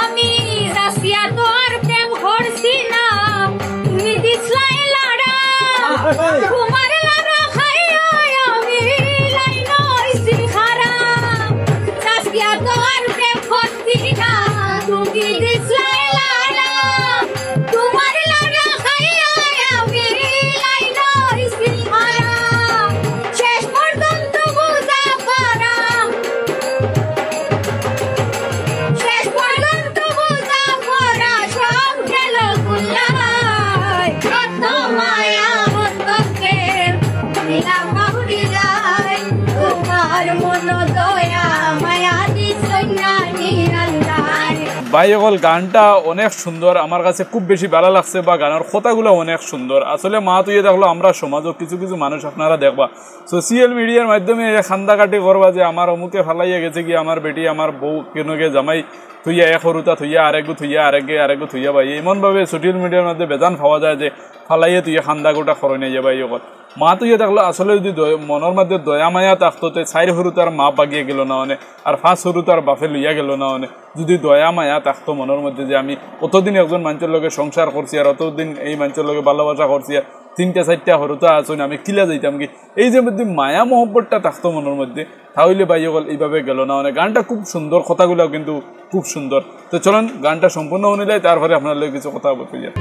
আমি রাশিয়া তোর প্রেম করছি না, তুমি দিছলাই লাড়া তোমার লাড়া খাইয়া আমি লাইন হইছি খারাপ। রাশিয়া তোর প্রেম করছি না, তুমি দিছলাই লাড়া তোমার লাড়া খাইয়া আমি লাইন হইছি খারাপ। শেষ পর্যন্ত বুঝা পারা ভাই অকল গানটা অনেক সুন্দর, আমার কাছে খুব বেশি ভালো লাগছে বা গানের কথাগুলো অনেক সুন্দর। আসলে মা তুই দেখলো আমরা সমাজও কিছু কিছু মানুষ আপনারা দেখবা সোশ্যাল মিডিয়ার মাধ্যমে খান্দাকাটি করবা যে আমার অমুকে ফালাইয়া গেছে কি আমার বেটি আমার বউ কেনকে জামাই থুইয়া এক হরুতা থুইয়া আরেকগু থুইয়া আরেকগু থুইয়া ভাই এমনভাবে সোশ্যাল মিডিয়ার মধ্যে বেজান পাওয়া যায় যে ফালাইয়া তুই খান্দা গোটা খরই নিয়ে যাবাই অকল। মা তুই দেখলো আসলে যদি মনের মধ্যে দয়া মায়া থাকতো চাইর হরুতার মা বাগিয়ে গেল না অনে আর ফাঁস হরুতার বাপে লইয়া গেল না অনে। যদি দয়া মায়া থাকতো মনের মধ্যে যে আমি অতদিন একজন মানুষের লগে সংসার করছি আর অতদিন এই মানুষের লগে ভালোবাসা করছি আর 3টা 4টা হরুতা আসুন আমি কিলা যাইতাম কি, এই যে মধ্যে মায়া মহব্বতটা থাকতো মনের মধ্যে তাহলে ভাই অকল এইভাবে গেল না অনেক। গানটা খুব সুন্দর, কথাগুলো কিন্তু খুব সুন্দর। তো চলুন গানটা সম্পূর্ণ হয়ে যায়, তারপরে আপনার লোক কিছু কথা বলতে যাই।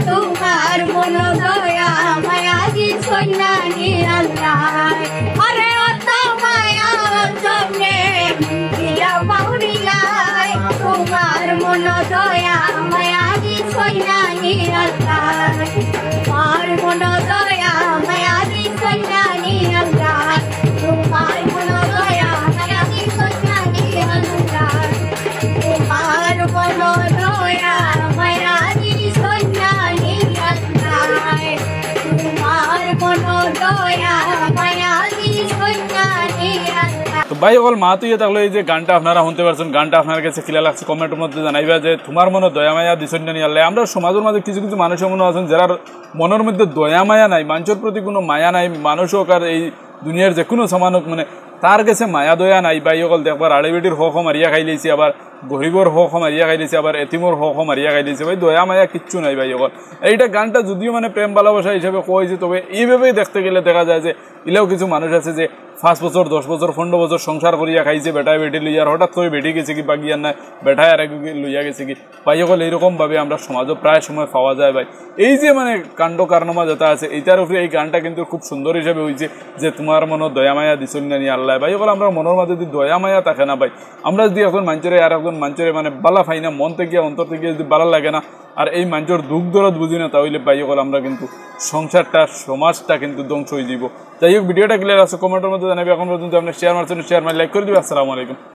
তোমার মন দয়া মায়া দিছই না নিরালাই, আরে অত মায়া তোমরে দিয়া পাউরিলাই। তোমার মন দয়া মায়া দিছই না নিরালাই, তোমার মন দয়া মায়া দিছই না নিরালাই, তোমার মন দয়া মায়া দিছই না নিরালাই, তোমার মন দয়া মায়া দিছই না নিরালাই, তোমার মন দয়া মায়া দিছই না নিরালাই। তো ভাই অকল মা তুই থাকলে এই যে গানটা আপনারা শুনতে পারছেন, গানটা আপনার কাছে কিলা লাগছে কমেন্টের মধ্যে জানাইবা যে তোমার মনে দয়া মায়া দিছই না নিরালাই। আমরা সমাজের মাঝে কিছু কিছু মানুষ এমন আছেন যারা মনের মধ্যে দয়া মায়া নাই, মানুষের প্রতি কোনো মায়া নাই, মানুষ হোক আর এই দুনিয়ার যে কোনো সমান হোক মানে তার কাছে মায়া দয়া নাই। ভাই অকল দেখবার আড়ে বেটির হক মারিয়া খাই লাইছি, আবার গরিবর হক মারিয়া খাই লাইছি, আবার এতিমর হক মারিয়া খাই লাইছে। ভাই দয়া মায়া কিচ্ছু নাই ভাই অকল। এইটা গানটা যদিও মানে প্রেম ভালোবাসা হিসাবে কয়েছে, তবে এইভাবেই দেখতে গেলে দেখা যায় যে এলেও কিছু মানুষ আছে যে 5 বছর 10 বছর 15 বছর সংসার করিয়া খাইছে, বেটায় বেটি লইয়ার হঠাৎ করে বেটি গেছে কি বাগিয়ার নাই, বেটায় আরেক লইয়া গেছে কি। ভাই অকল এইরকমভাবে আমরা সমাজও প্রায় সময় পাওয়া যায় ভাই। এই যে মানে কাণ্ড কারনামা যেটা আছে এইটার উপরে এই গানটা কিন্তু খুব সুন্দর হিসাবে হয়েছে যে তোমার মনে দয়া মায়া দিছই না নিয়ে আল্লাহ। ভাই অকল আমরা মনের মধ্যে যদি দয়া মায়া থাকে না ভাই, আমরা যদি এখন মানুষের আর একজন মানুষের মানে বালা পাই না, মন থেকে অন্তর থেকে যদি বালা লাগে না আর এই মানুষের দুঃখ দরদ বুঝি না, তাহলে ভাই অকল আমরা কিন্তু সংসারটা সমাজটা কিন্তু ধ্বংস হয়ে যাব। যাই হোক ভিডিওটা ক্লিয়ার আছে কমেন্টের মধ্যে জানাবে। এখন পর্যন্ত আপনি শেয়ার মারছেন, শেয়ার মারি লাইক করে দিবে। আসসালামু আলাইকুম।